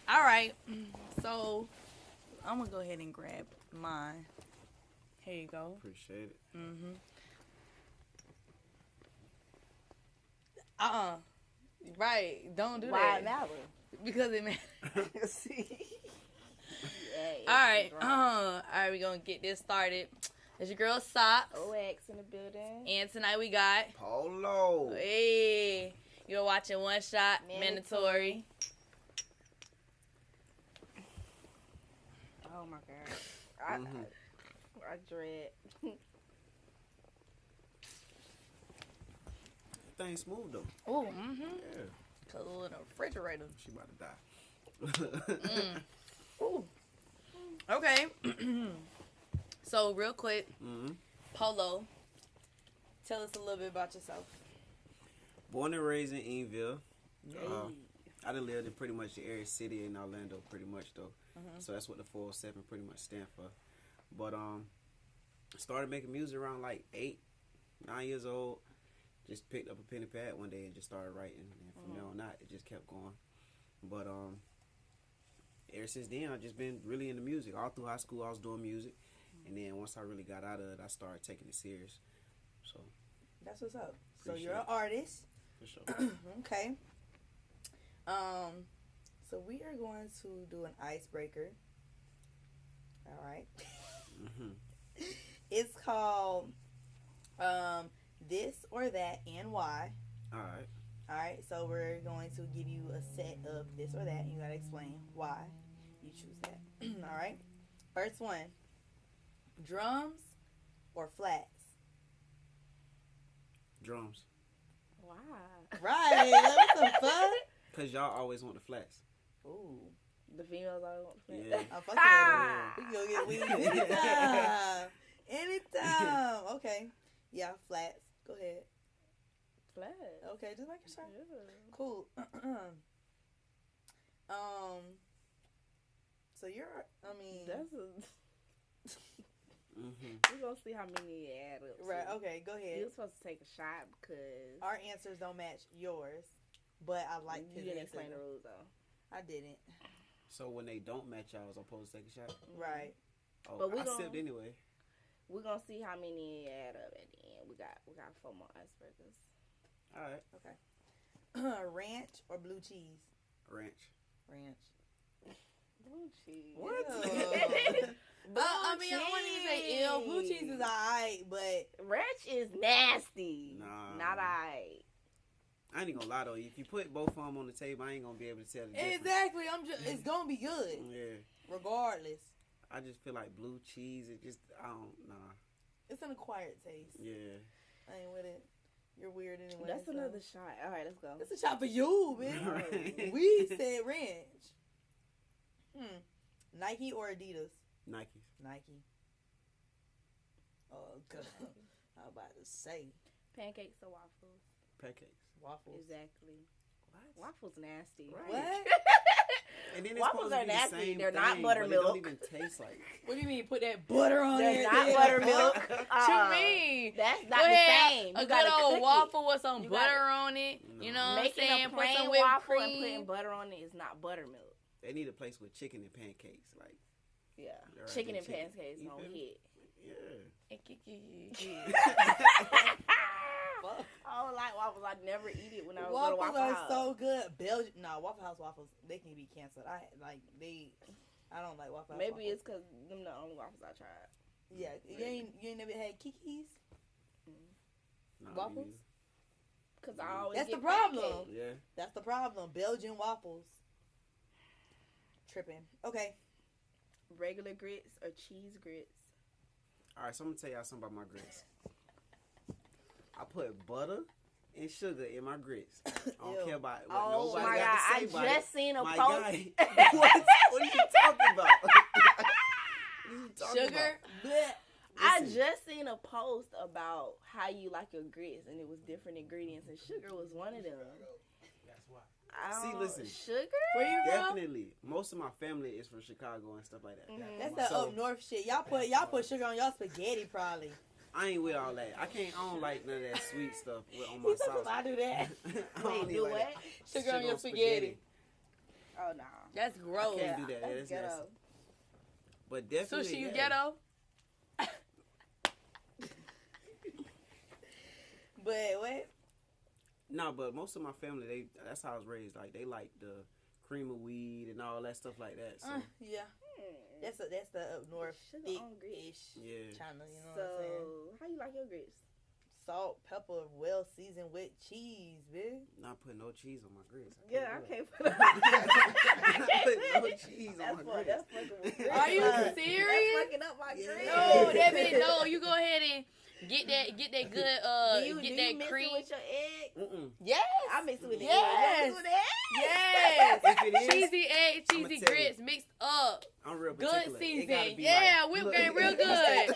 All right. So I'm gonna go ahead and grab mine. Here you go. Appreciate it. Right. Don't do Why that. it matter? Because it matters. See? All right. All right. We're gonna get this started. It's your girl Socks. OX in the building. And tonight we got Polo. Hey. You're watching One Shot Mandatory. Oh my god. I dread. Thing smooth though. Oh, Yeah. Cool in the refrigerator. She about to die. Ooh. Okay. So real quick, Polo, tell us a little bit about yourself. Born and raised in Enville. I done lived in pretty much the area city in Orlando, pretty much though. So that's what the 407 pretty much stand for. But started making music around like 8, 9 years old. Just picked up a pen and pad one day and just started writing. And from there on out, it just kept going. But ever since then, I've just been really into music. All through high school, I was doing music. And then once I really got out of it, I started taking it serious. So That's what's up. So Appreciate you're an it. artist. for sure. Okay. So we are going to do an icebreaker. All right. It's called This or That and Why. All right. All right. So we're going to give you a set of this or that, and you gotta explain why you choose that. All right. First one: drums or flats. Drums. Wow. Right. What the fuck? Because y'all always want the flats. Ooh. The females I want. Yeah. I'm fucking with it. We can go get weed anytime. Anytime. Okay. Yeah, flats. Go ahead. Flat. Okay, just making sure. Yeah. Cool. So you're, That's a. We're gonna see how many you add up. right. to. Okay, go ahead. You're supposed to take a shot because Our answers don't match yours, but I like you his didn't answer. explain the rules though. I didn't. So when they don't match y'all, I'm supposed to take a shot? Right. Oh, But we I gon- sipped anyway. We're gonna see how many you add up at the end. We got 4 more icebreakers. All right. Okay. Ranch or blue cheese? Ranch. Ranch. Blue cheese. What? Blue I wouldn't even say ill. Blue cheese is alright, but Ranch is nasty. Nah. Not alright. I ain't gonna lie though. If you put both of them on the table, I ain't gonna be able to tell the difference. exactly, it's gonna be good Yeah. regardless. I just feel like blue cheese. It just nah. It's an acquired taste. Yeah. I ain't with it. You're weird anyway. That's so. another shot. All right, let's go. It's a shot for you, bitch. Right. We said ranch. Nike or Adidas? Nikes. Nike. Oh god. I was about to say Pancakes or waffles? Pancakes. waffles. Exactly. What? Waffles nasty. Right. What? And then it's Waffles supposed to are be the nasty. same They're not thing, but buttermilk. It don't even taste like. What do you mean? Put that butter on They're it? not buttermilk. What you mean? That's not Go the ahead, same. a You good gotta old cook waffle with some You butter gotta- on it. You know what I'm Making saying? a Put plain some whipped waffle and cream. putting butter on it is not buttermilk. They need a place with chicken and pancakes. Like, Yeah. Right, Chicken they and chicken. pancakes You don't feel me? hit. yeah. Fuck. I don't like waffles. I'd never eat it when I was Waffles going to Waffle are House. so good. Belgian, Waffle House waffles, they can be canceled. I don't like Waffle House. Maybe waffles. it's because them the only waffles I tried. Yeah. You ain't never had Kiki's Nah, me waffles? neither. Because I always That's get the problem. pancakes. Yeah. That's the problem. Belgian waffles. Tripping. Okay. Regular grits or cheese grits. All right, so I'm gonna tell y'all something about my grits. I put butter and sugar in my grits. I don't Ew. care about what Oh nobody my got God. to say I about just it. seen a My post. guy, what are you talking about? What are you talking Sugar. about? Bleh. I Listen. just seen a post about how you like your grits, and it was different ingredients, and sugar was one of them. That's why. I See, don't- listen. Sugar? Where you from? Definitely. Most of my family is from Chicago and stuff like that. Mhm. That's that So- up north shit. Y'all put sugar on y'all spaghetti probably. I ain't with all that. I don't like none of that sweet stuff on He my talking sauce. about I do that. I don't Wait, need do like what? that. Sugar on your spaghetti. Oh, no. That's gross. I can't do that. That's That's ghetto. nasty. But definitely. Sushi, you yeah. ghetto? But what? No, but most of my family, that's how I was raised. Like, they like the cream of weed and all that stuff like that. So, Yeah. That's the up north Sugar thick on grits. ish yeah. China, you know So, what I'm saying? how you like your grits? Salt, pepper, well seasoned with cheese, bitch. Not putting no cheese on my grits. Yeah, I do it. can't put No cheese on my grits. That's fucking with grits. Are you That's serious? fucking up my Yeah. grits. No, that bitch, no. You go ahead and get that good, do you get that mix cream. it with your egg? Mm-mm. Yes. I mix it with the Yes. egg. You mix it with the egg? Yes. If it is, Cheesy egg, cheesy I'ma tell you. grits mixed up. I'm real Good particular. It gotta season. be Yeah, like, whipped look. cream real good.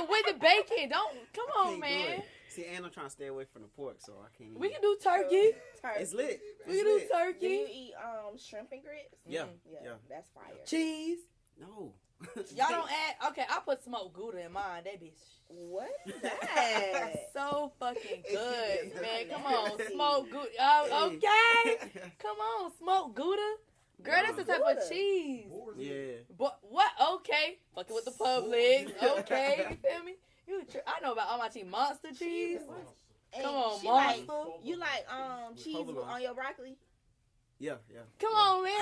with the bacon. Don't come I on, can't do man. it. See, and I'm trying to stay away from the pork, so I can't. We eat can do turkey. Turkey. It's lit. We It's can do lit. Do you turkey. eat shrimp and grits? Yeah, Yeah, yeah. that's fire. Cheese. No. Y'all don't add. Okay, I put smoked Gouda in mine. That bitch What is that? so fucking good, It's man. Come nasty. on, smoked Gouda. Oh, okay. Come on, smoked Gouda. Girl, that's the type Gouda. of cheese. Yeah. But what? Okay, fucking with the Publix. Okay, you feel me? I know about all my cheese. Monster cheese. And Come on, she like, monster. you like cheese Provolone. on your broccoli? Yeah, yeah. Come on, man.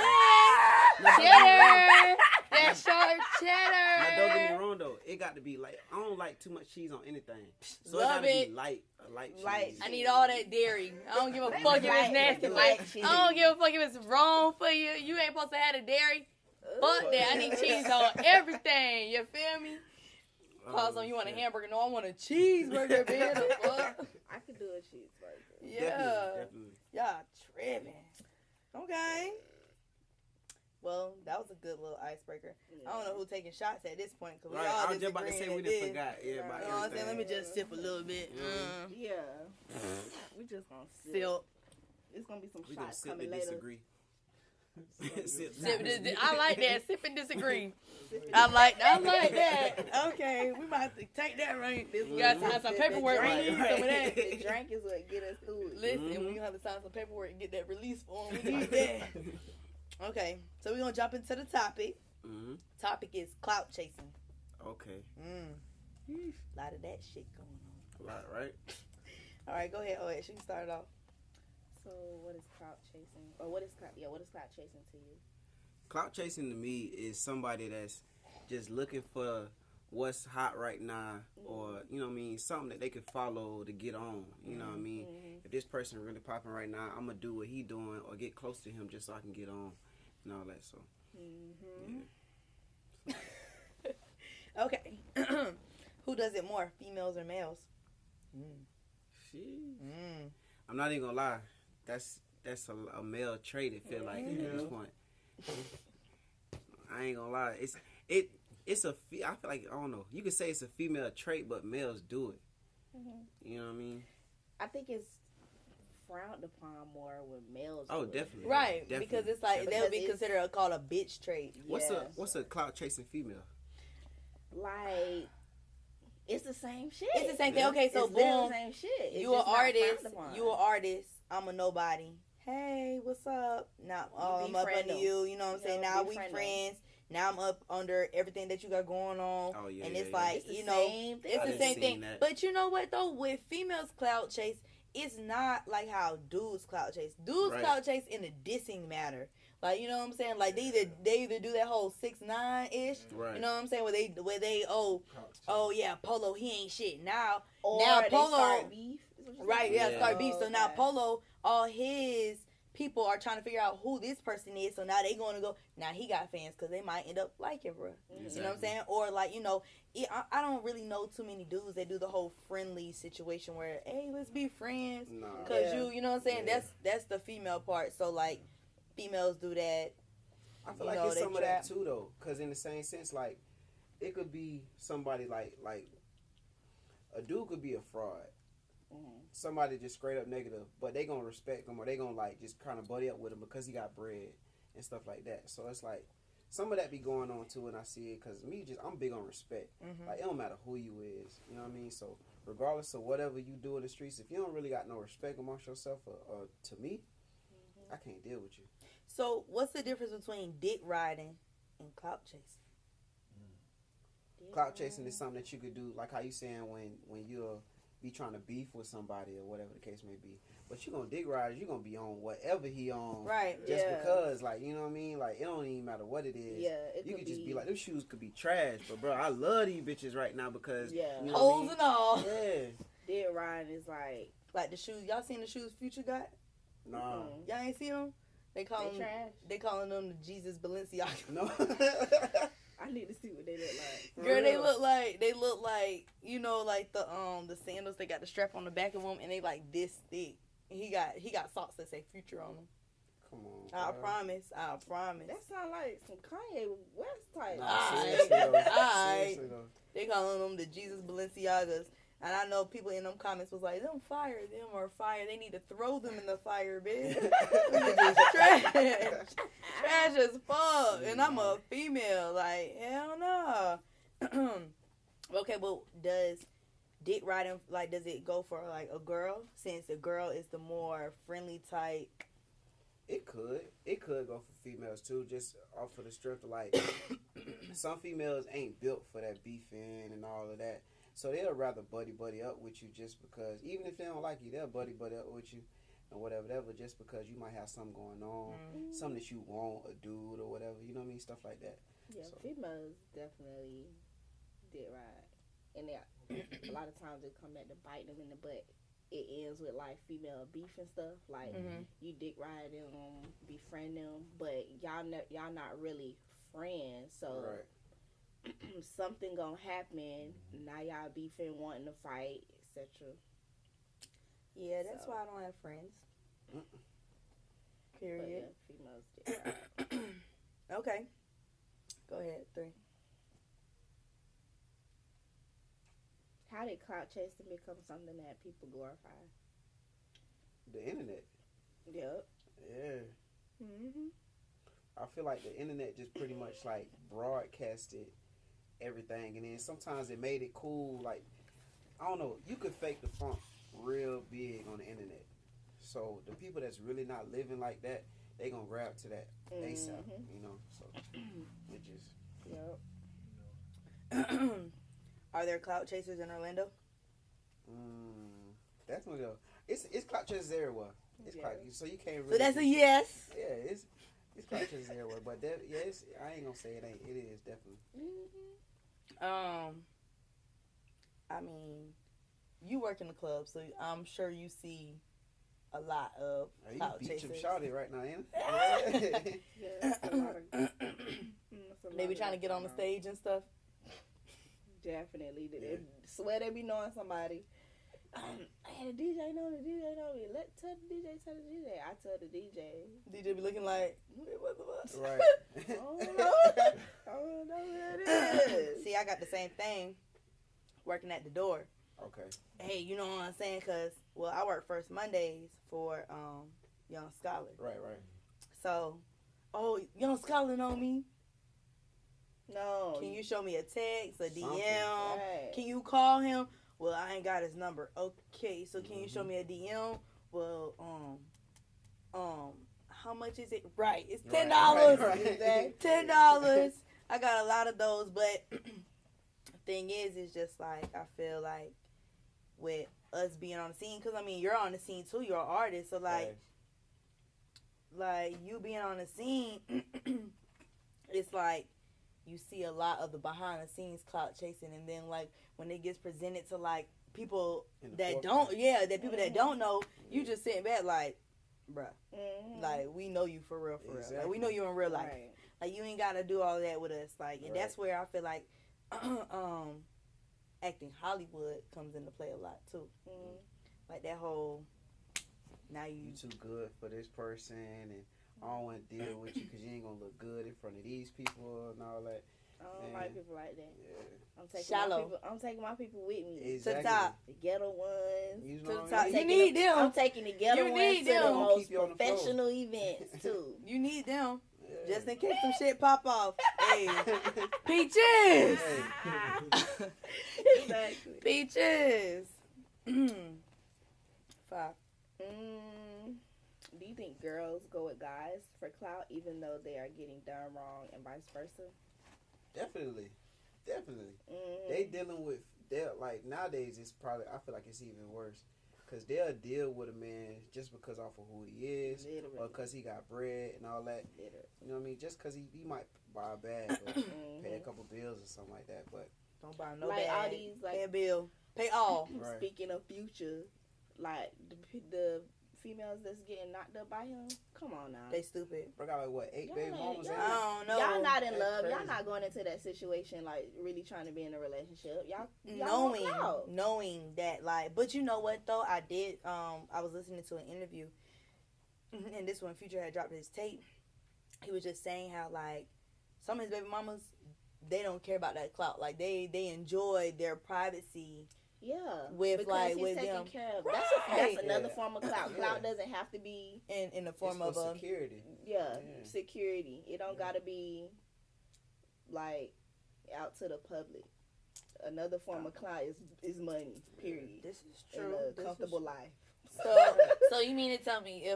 Now, Cheddar. That sharp Now, don't get me cheddar. wrong though. It got to be like I don't like too much cheese on anything. So Love it gotta it. be light, a light cheese. Light. I need all that dairy. I don't give a fuck if it's nasty. Light But cheese. I don't give a fuck if it's wrong for you. You ain't supposed to have the dairy. Fuck that. I need cheese on everything. You feel me? Pause on. You want a hamburger? No, I want a cheeseburger, man. The fuck? I could do a cheeseburger. Yeah. Definitely. Y'all tripping. Okay. Well, that was a good little icebreaker. I don't know who's taking shots at this point because we Right, all I was just about to say we done disagreeing. forgot You about You know what I'm saying? Let everything. me just sip a little bit. Yeah. We just gonna sip. Sip. It's gonna be some We gonna shots sip coming and later. disagree. Sip. I like that. Sip and disagree. I like that. Okay, we might have to take that right. We got to sign some paperwork. We Right, need right. some of that. The drink is what get us through it. Listen, Mhm. we gonna have to sign some paperwork and get that release form. We need that. Okay, so we're gonna jump into the topic. Mm-hmm. Topic is clout chasing. Okay. A lot of that shit going on. A lot, right? All right, go ahead. Oh, you can start it off. So what is clout chasing? Or what is clout? Yeah, what is clout chasing to you? Clout chasing to me is somebody that's just looking for what's hot right now, or you know what I mean, something that they can follow to get on. You know what I mean? If this person really popping right now, I'm gonna do what he doing or get close to him just so I can get on and all that. So yeah. Okay. Who does it more, females or males? I'm not even gonna lie. That's a male trait. It feel like at this point. I ain't gonna lie. It's a I feel like I don't know. You could say it's a female trait, but males do it. You know what I mean? I think it's frowned upon more when males. Oh, do it. definitely. Right, Definitely. because it's like Definitely. that would be considered called a bitch trait. What's a clout chasing female? Like, it's the same shit. It's the same thing. Okay, so it's literally boom, the same shit. It's you an just not artist. frowned upon. You an artist. I'm a nobody. Hey, what's up? Now I'm up befriend under them. you. You know what I'm You saying? know, Now we befriend them. friends. Now I'm up under everything that you got going on. Oh yeah. And yeah, it's yeah. like, It's the you know, same thing. it's I the done same seen thing. that. But you know what though? With females clout chase, it's not like how dudes clout chase. Dudes Right. clout chase in a dissing manner. Like, you know what I'm saying? Like they either do that whole 6ix9ine ish. Right. You know what I'm saying? Where they oh yeah, Polo, he ain't shit. Now Or Polo- they start beef. is what you're right, saying? yeah, Yeah. start beef. So now Okay. Polo, all his people are trying to figure out who this person is. So now they going to go. Now he got fans because they might end up liking, bro. Exactly. You know what I'm saying? Or like, you know, I don't really know too many dudes that do the whole friendly situation where, hey, let's be friends. Nah. Cause Yeah. you know what I'm saying? Yeah. That's the female part. So like, females do that. I feel You like know, it's they some of trap. that too though, because in the same sense, like it could be somebody like a dude could be a fraud. Somebody just straight up negative, but they gonna respect him or they gonna like just kind of buddy up with him because he got bread and stuff like that. So it's like some of that be going on too, and I see it because I'm big on respect. Like it don't matter who you is, you know what I mean. So regardless of whatever you do in the streets, if you don't really got no respect amongst yourself, or to me, I can't deal with you. So, what's the difference between dick riding and clout chasing? Clout chasing is something that you could do, like how you saying when you'll be trying to beef with somebody or whatever the case may be. But you gonna dick ride, you gonna be on whatever he on, Right? Just because, like, you know what I mean? Like, it don't even matter what it is. Yeah, you could just be like, them shoes could be trash, but bro, I love these bitches right now because Yeah. you know Holes what and all. I mean? Dick riding is like The shoes. Y'all seen the shoes Future got? Yeah, nah, Y'all ain't see them? They call them trash. They calling them the Jesus Balenciaga. no. I need to see what they look like. For Girl, real. they look like you know, like the sandals. They got the strap on the back of them, and they like this thick. He got socks that say Future on them. Come on, I bro. promise. That sound like some Kanye West type. Nah, Alright. seriously though. Alright. Seriously though. They calling them the Jesus Balenciagas. And I know people in them comments was like, them are fire. They need to throw them in the fire, bitch. Them bitches trash. Trash as fuck. And I'm a female. Like, hell no. Okay, well, does dick riding, like, does it go for, like, a girl? Since a girl is the more friendly type. It could go for females too, just off of the strength of like some females ain't built for that beefing and all of that. So they'll rather buddy up with you just because, even if they don't like you, they'll buddy up with you and whatever, just because you might have something going on, something that you want, a dude or whatever, you know what I mean, stuff like that. Yeah, So. females definitely did ride, and a lot of times it come back to bite them in the butt. It ends with like female beef and stuff. Like you dick ride them, befriend them, but y'all not really friends. So. Right. Something gonna happen. Now y'all beefing, wanting to fight, etc. Yeah, that's why I don't have friends. Period. But yeah, females did. Okay. Go ahead, 3. How did clout chasing become something that people glorify? The internet. Yep. Yeah. Mhm. I feel like the internet just pretty much like broadcasted everything, and then sometimes it made it cool. Like, I don't know, you could fake the funk real big on the internet. So the people that's really not living like that, they gonna grab to that ASAP, you know. So it just Are there clout chasers in Orlando? definitely though. It's clout chasers everywhere. It's clout, so you can't really. So that's a yes. Yeah, it's clout chasers everywhere, but I ain't gonna say it ain't. It is definitely. I mean, you work in the club, so I'm sure you see a lot of clout you chasers. beat your shawty right now, ain't it? Yeah, a lot of, They be trying to get on the stage and stuff. Definitely. They swear they be knowing somebody. Hey, the DJ know me. Tell the DJ. I tell the DJ. DJ be looking like, what the fuck? Right. I don't know who that is. See, I got the same thing working at the door. Okay. Hey, you know what I'm saying? Because, well, I work first Mondays for Young Scholar. Right. So, Young Scholar know me. No. Can you show me a text, a DM? Right. Can you call him? Well, I ain't got his number. Okay, so can you show me a DM? Well, how much is it? Right, it's $10. Right. $10. I got a lot of those, but the thing is, it's just like I feel like with us being on the scene, because I mean you're on the scene too. You're an artist, so like you being on the scene, it's like you see a lot of the behind the scenes clout chasing, and then like when it gets presented to like people that don't, that don't know, you just sitting back like, bruh, like we know you for real, Exactly. Like we know you in real life, Right. like you ain't gotta do all that with us, like, and that's where I feel like acting Hollywood comes into play a lot too, like that whole now You too good for this person, and I don't want to deal with you because you ain't gonna look good in front of these people and all that. I don't like people like that. Yeah. I'm taking my people with me. Exactly. to the top. The ghetto ones. You To know the what top. I You mean? need them. I'm taking the ghetto You ones need to them. the most Keep you on the floor. professional events too. You need them Yeah. just in case some shit pop off. Hey, peaches. Hey. Exactly. Peaches. 5. Do you think think girls go with guys for clout, even though they are getting done wrong, and vice versa? Definitely. Mm-hmm. They dealing with, they're like, nowadays it's probably, I feel like it's even worse. Because they'll deal with a man just because off of who he is, Literally. or because he got bread and all that. Literally. You know what I mean? Just because he might buy a bag or pay a couple bills or something like that. But don't buy no like bag. all these, like, pay a bill. Pay all. Right. Speaking of Future, like the females that's getting knocked up by him, come on now. They stupid. bro got like what, 8 Y'all baby ain't- mamas? y'all- I don't know. Y'all not in That's love. crazy. Y'all not going into that situation like really trying to be in a relationship. Y'all knowing that, like, but you know what though? I did. I was listening to an interview, and this when Future had dropped his tape, he was just saying how like some of his baby mamas, they don't care about that clout. Like they enjoy their privacy. Yeah, with because like he's with taking them. care of. Right. That's another Yeah. form of clout. Yeah. Clout doesn't have to be In the form It's of for security. security. It don't gotta be like out to the public. Another form of clout is money. Period. This is In true. a comfortable life. So you mean to tell me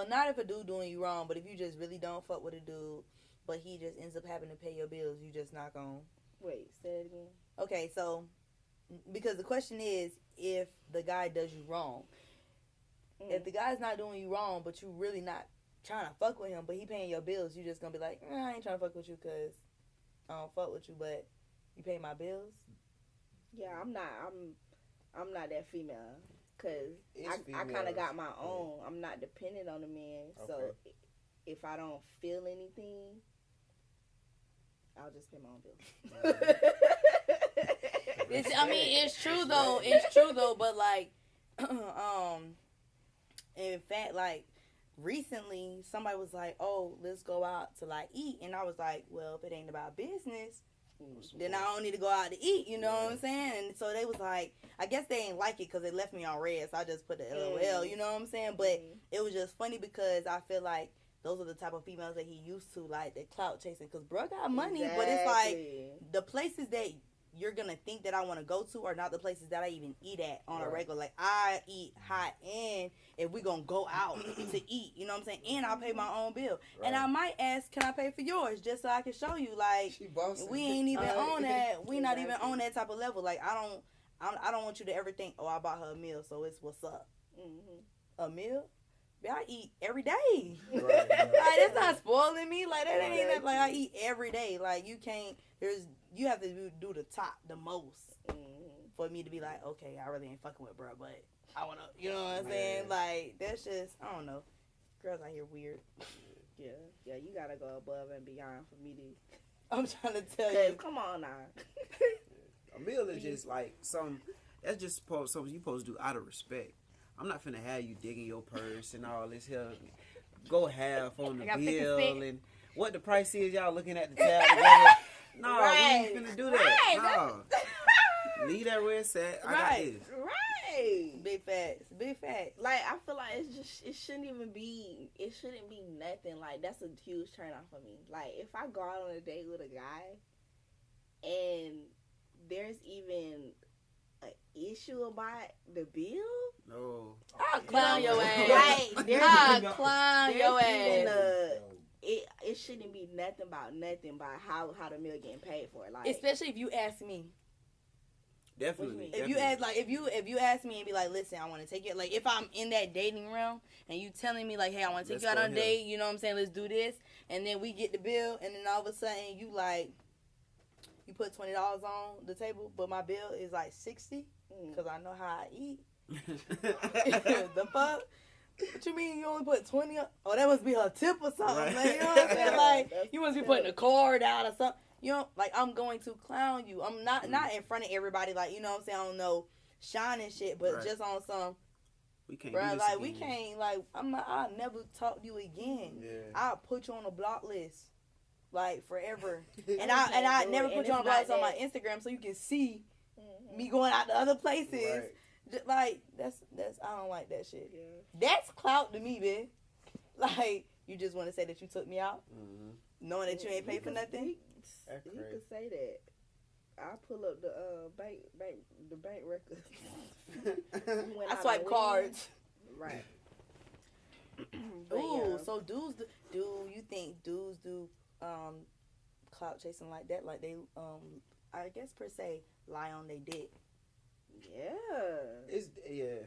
not if a dude doing you wrong, but if you just really don't fuck with a dude, but he just ends up having to pay your bills, you just not gonna. Wait, say it again. Okay, so because the question is if the guy does you wrong. If the guy's not doing you wrong, but you really not trying to fuck with him, but he paying your bills, you just gonna be like, I ain't trying to fuck with you because I don't fuck with you, but you pay my bills. Yeah, I'm not that female because I kind females. of got my own. I'm not dependent on a man, so Okay. if I don't feel anything, I'll just pay my own bills. It's true though. It's true though. But like, in fact, like recently, somebody was like, "Oh, let's go out to like eat," and I was like, "Well, if it ain't about business, then I don't need to go out to eat." You know what I'm saying? And so they was like, I guess they ain't like it because they left me on red, so I just put the LOL. You know what I'm saying? But it was just funny because I feel like those are the type of females that he used to, like the clout chasing. Because bro got money, but it's like the places that you're gonna think that I want to go to are not the places that I even eat at on a regular. Like I eat hot, and if we gonna go out to eat, you know what I'm saying, and I'll pay my own bill, and I might ask, can I pay for yours, just so I can show you, like we ain't even on that. We not even on that type of level. Like I don't want you to ever think, oh, I bought her a meal, so it's what's up. A meal. I eat every day. Like that's not spoiling me. Like that ain't that. Like I eat every day. Like you can't. You have to do the top the most for me to be like, okay, I really ain't fucking with bro, but I wanna. You know what I'm saying? Like that's just, I don't know. Girls out here weird. Yeah, you gotta go above and beyond for me to. I'm trying to tell you. Come on now. A meal is just like that's just something you supposed to do out of respect. I'm not finna have you digging your purse and all this here. Go half on the bill and what the price is. Y'all looking at the tab together. No, we ain't finna do that. No, leave that where it's at. I got this. Right. Big facts. Like I feel like it shouldn't be nothing. Like that's a huge turn off for me. Like if I go out on a date with a guy and there's even an issue about the bill, No. I'll clown your ass. Right. I'll clown your ass. It shouldn't be nothing about how the meal getting paid for. Like Especially if you ask me. Definitely. If you ask, like, if you ask me and be like, listen, I want to take you, like, if I'm in that dating realm and you telling me like, hey, I want to take you out on a date, you know what I'm saying? Let's do this, and then we get the bill, and then all of a sudden you like, you put $20 on the table, but my bill is like $60 because I know how I eat. The fuck? What you mean you only put 20 up? Oh, that must be her tip or something. Right. Like, you know what I'm saying? Like, you must be putting a card out or something. You know, like, I'm going to clown you. I'm not in front of everybody, like, you know what I'm saying? I don't know, shining shit, but just on some, we can't bro, do this like, again. we can't, like, I'll never talk to you again. Yeah. I'll put you on a block list, like, forever. and I never put you on a block list on my Instagram so you can see me going out to other places. Right. Just, like, that's I don't like that shit. Yeah. That's clout to me, bitch. Like, you just want to say that you took me out, knowing that you ain't paid for nothing. You could say that. I'll pull up the bank records. I swipe cards. Right. Ooh, so dudes do you think dudes do clout chasing like that? Like they I guess per se lie on their dick. Yeah. It's yeah.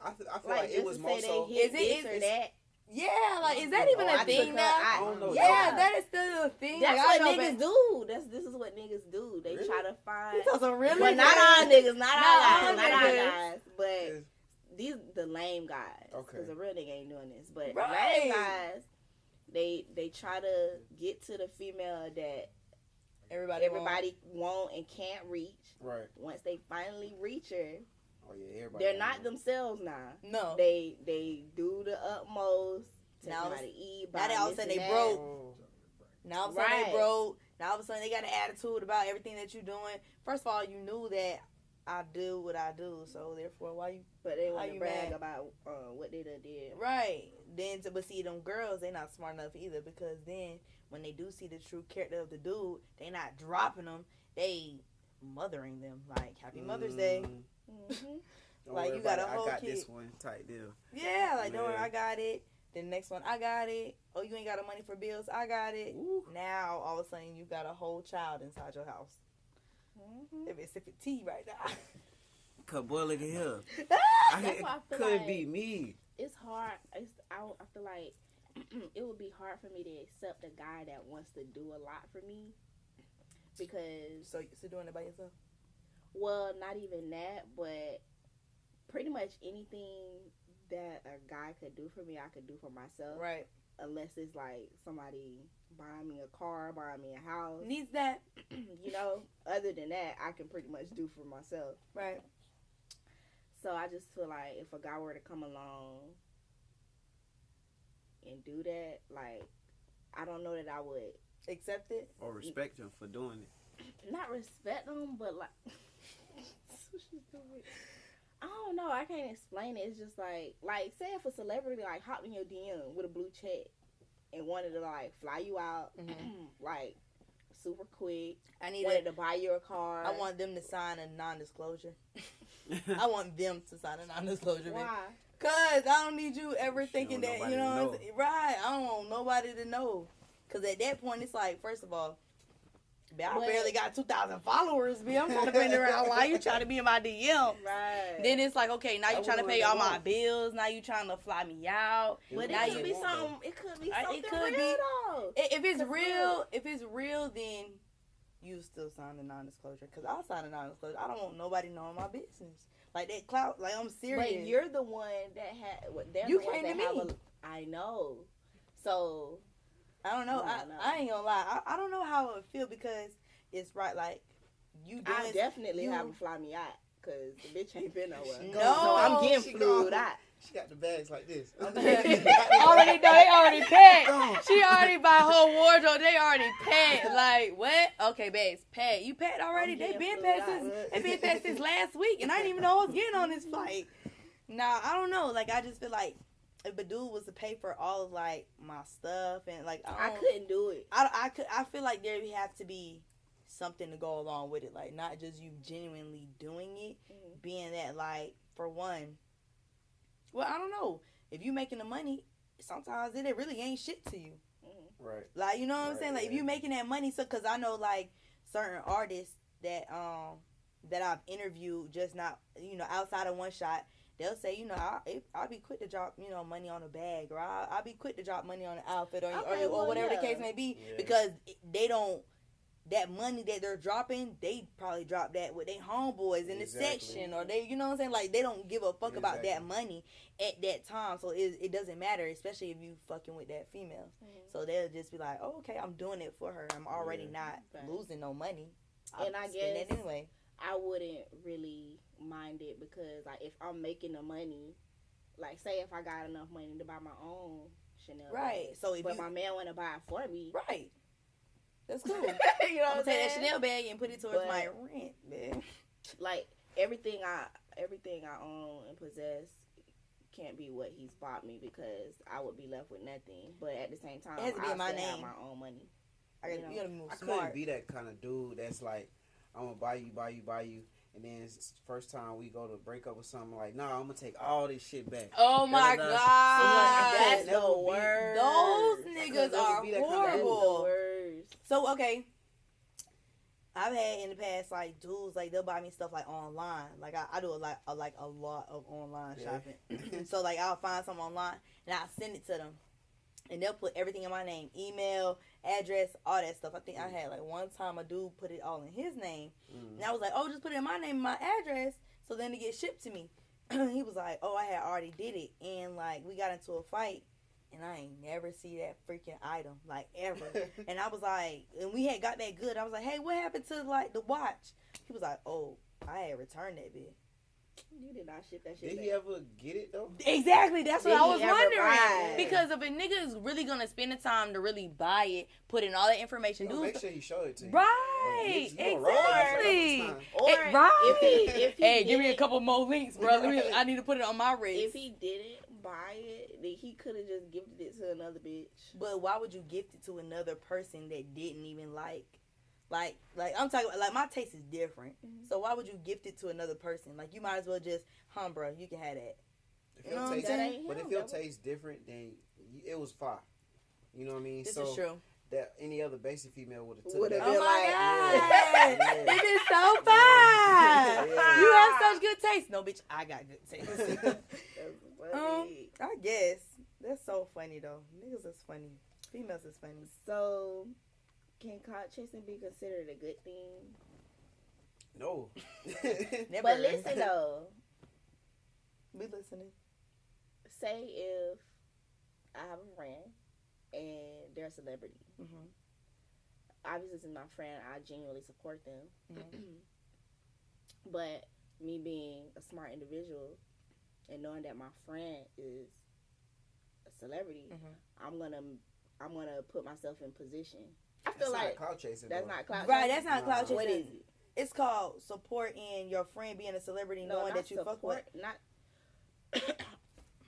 I feel like it was more so. Is it or that? Yeah, like is that even a thing now? I don't know. Yeah, that is still a thing. That's like, what niggas do. This is what niggas do. They really? try to find. Really? But not all niggas, not all niggas. guys. But these the lame guys. Okay. Because a real nigga ain't doing this. But right. lame guys, they try to get to the female that everybody want and can't reach. Right. Once they finally reach her, everybody. they're not themselves now. No. They do the utmost. Now to eat. Now they all of a sudden they broke. Now all of a sudden they broke. Now all of a sudden they got an attitude about everything that you're doing. First of all, you knew that I do what I do, so therefore why you? But they want to brag mad? about what they done did. Right. Then, but see, them girls, they not smart enough either, because then when they do see the true character of the dude, they not dropping them. They mothering them. Like, Happy Mother's Day. Mm-hmm. Like, you got a whole I got kid. this one type deal. Yeah, like, don't worry, I got it. Then the next one, I got it. Oh, you ain't got the money for bills? I got it. Ooh. Now, all of a sudden, you got a whole child inside your house. Mm-hmm. If it's sipping tea right now. Cause boy, look at here. That's why I feel couldn't like be me. It's hard. I feel like it would be hard for me to accept a guy that wants to do a lot for me, because So doing it by yourself? Well, not even that, but pretty much anything that a guy could do for me, I could do for myself. Right. Unless it's like somebody buying me a car, buying me a house. Needs that. You know, other than that, I can pretty much do for myself. Right. So I just feel like if a guy were to come along and do that, like, I don't know that I would accept it or respect him for doing it. Not respect them, but like, I don't know. I can't explain it. It's just like say if a celebrity like hopped in your DM with a blue check and wanted to like fly you out, like super quick. Wanted to buy you a car. I want them to sign a non-disclosure. I want them to sign a non-disclosure. Why? Cause I don't need you ever thinking that, you know, right? I don't want nobody to know. Cause at that point, it's like, first of all, I barely got 2,000 followers, B. I'm trying to figure out why you trying to be in my DM. Right. Then it's like, okay, now you trying to pay all my bills. Now you trying to fly me out. But now it could be something. It could be something it could real, be. Though. If it's real, then you still sign a non-disclosure. Cause I'll sign a non-disclosure. I don't want nobody knowing my business. Like that clout. Like I'm serious. But you're the one that had. You came to me. I know. So. I don't know. I ain't gonna lie. I don't know how it would feel, because it's right. Like you doing. I definitely have to fly me out, cause the bitch ain't been nowhere. No, so I'm getting flued out. She got the bags like this. Already know they already packed. She already buy whole wardrobe. They already packed. Like what? Okay, babes, packed. You packed already? They been packed since last week, and I didn't even know I was getting on this flight. Nah, I don't know. Like I just feel like if a dude was to pay for all of like my stuff and like I couldn't do it. I feel like there would have to be something to go along with it, like not just you genuinely doing it, being that like for one, well I don't know, if you making the money, sometimes it really ain't shit to you, right? Like you know what I'm saying, like if you making that money, so because I know like certain artists that I've interviewed, just not outside of One Shot. They'll say, I'll be quick to drop, money on a bag, or I'll be quick to drop money on an outfit, or whatever the case may be, because they don't, that money that they're dropping, they probably drop that with their homeboys in the section, or they, you know what I'm saying, like they don't give a fuck about that money at that time, so it doesn't matter, especially if you fucking with that female. So they'll just be like, oh, okay, I'm doing it for her, I'm already not losing no money, and I guess it anyway. I wouldn't really mind it, because like if I'm making the money, like say if I got enough money to buy my own Chanel bag, so if my man want to buy it for me, that's cool. You know what I'm saying? Take that Chanel bag and put it towards my rent, man. Like everything I own and possess can't be what he's bought me, because I would be left with nothing. But at the same time, it has to be in my name. Have my own money. You gotta move I smart. couldn't be that kind of dude that's like, I'm gonna buy you, And then first time we go to break up with something, like, nah, I'm gonna take all this shit back. Oh my Da-da-da. god, That's Never the be- worst. those Because niggas never are be that kind of That's the horrible. worst. So okay, I've had in the past like dudes like they'll buy me stuff like online. Like I do a lot of online shopping. So like I'll find something online and I'll send it to them, and they'll put everything in my name, email, address, all that stuff. I think I had like one time a dude put it all in his name, and I was like, oh, just put it in my name, and my address, so then it get shipped to me. He was like, oh, I had already did it, and like we got into a fight. And I ain't never see that freaking item, like, ever. And I was like, and we had got that good. I was like, hey, what happened to, like, the watch? He was like, oh, I had returned that bitch. You did not ship that shit Did back. he ever get it, though? Exactly. That's what Did I he was ever wondering. buy it? Because if a nigga is really going to spend the time to really buy it, put in all that information, You know, make sure he show it to you. Right. Niggas, you gonna roll that Exactly. shit up Or Right. if he Hey, give me a didn't- couple more links, bro. I need to put it on my wrist. If he didn't buy it, then he could have just gifted it to another bitch. But why would you gift it to another person that didn't even like I'm talking about, like, my taste is different. Mhm. So why would you gift it to another person? Like, you might as well just, bro, you can have that. If You your know what I'm taste, saying? but if your taste different, then it was fire. You know what I mean? This so is true. that any other basic female would have took Would've that. been Oh my like, god, yeah. it is so fun. Yeah. You have such good taste. No, bitch, I got good taste. That's funny. I guess that's so funny though. Niggas is funny. Females is funny. So, can clout chasing be considered a good thing? No. Never. But listen though, we listening. say if I have a friend and they're a celebrity. Mm-hmm. Obviously, this is my friend. I genuinely support them. Mhm. But me being a smart individual and knowing that my friend is a celebrity, Mhm. I'm gonna put myself in position. I That's feel not like clout chasing. that's though. not clout. Right, chasing. that's not clout chasing. What is it? It's called supporting your friend being a celebrity, No, knowing not that you fuck with. support. Not.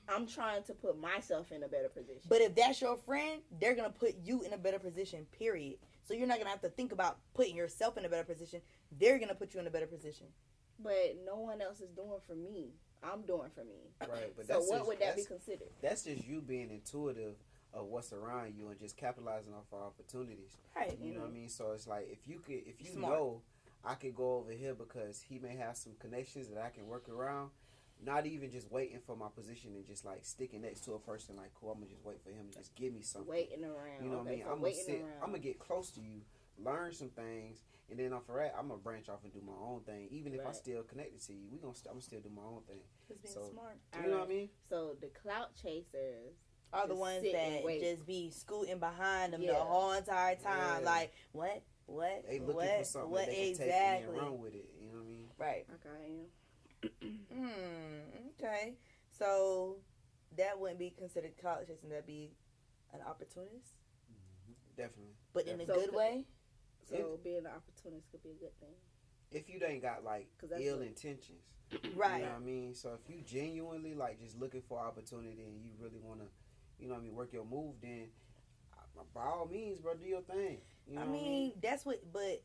I'm trying to put myself in a better position. But if that's your friend, they're gonna put you in a better position. Period. So you're not gonna have to think about putting yourself in a better position. They're gonna put you in a better position. But no one else is doing for me. I'm doing for me. Right, but So that's what just, would that be that's- considered? That's just you being intuitive of what's around you and just capitalizing off our opportunities. Right. You know what I mean? So it's like if you Smart. know I could go over here because he may have some connections that I can work around. Not even just waiting for my position and just like sticking next to a person like, cool, I'm gonna just wait for him to just give me something. Waiting around. You know what I Okay, mean? so I'm gonna waiting sit. around. I'm gonna get close to you, learn some things, and then off of that, I'm gonna branch off and do my own thing. Even if I Right. still connected to you, I'm gonna still do my own thing. Just being So- smart. You know what I mean? So the clout chasers Are the Just ones sit and that wait. just be scooting behind them the Yeah. whole entire time. Yeah. Like, what? They looking what? for something What that they can exactly? take and run with it. You know what I mean? Right. like I am. Okay. So that wouldn't be considered college chasing. That'd be an opportunist, Definitely. but in a So good could- way. So being an opportunist could be a good thing. If you ain't got like 'Cause that's ill what- intentions, Right. you know what I mean? So if you genuinely like just looking for opportunity and you really want to, you know what I mean, work your move, then by all means, bro, do your thing. You know I what mean, that's what, but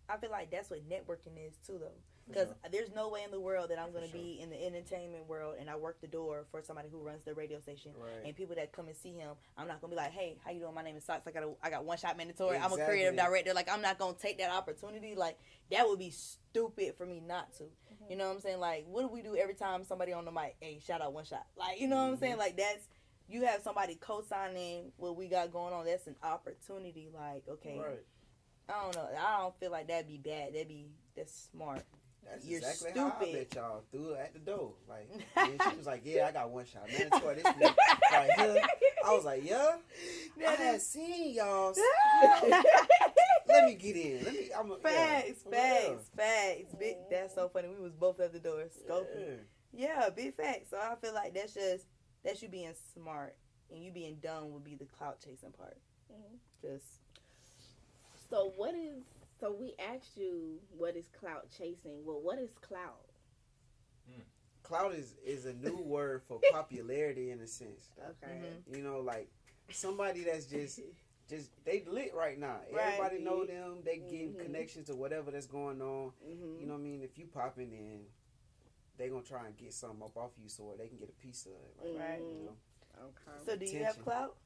I feel like that's what networking is too, though. Because there's no way in the world that I'm going to For sure. be in the entertainment world and I work the door for somebody who runs the radio station. Right. And people that come and see him, I'm not going to be like, hey, how you doing? My name is Socks. I got one shot mandatory. I'm a creative Exactly. director. Like, I'm not going to take that opportunity. Like, that would be stupid for me not to. You know what I'm saying? Like, what do we do every time somebody on the mic, hey, shout out one shot? Like, you know what I'm saying? Like, that's, you have somebody co-signing what we got going on. That's an opportunity. Like, okay. Right. I don't know. I don't feel like that'd be bad. That's smart. That's You're exactly how I stupid. met y'all through at the door. Like, and she was like, "Yeah, I got one shot, mandatory this week." Like, yeah. I was like, "Yeah, I had seen y'all. Let me get in. Facts. Yeah. Big, that's so funny. We was both at the door scoping. Yeah, big facts. So I feel like that's you being smart, and you being dumb would be the clout chasing part. Just So so we asked you what is clout chasing. Well, what is clout? Clout is a new word for popularity in a sense. Okay. Mhm. You know, like somebody that's just just they lit right now. Right. Everybody know them. They getting connections to whatever that's going on. You know what I mean? If you popping in, they gonna try and get something up off you so they can get a piece of it. Like, Right. You know? Okay. So do you have clout?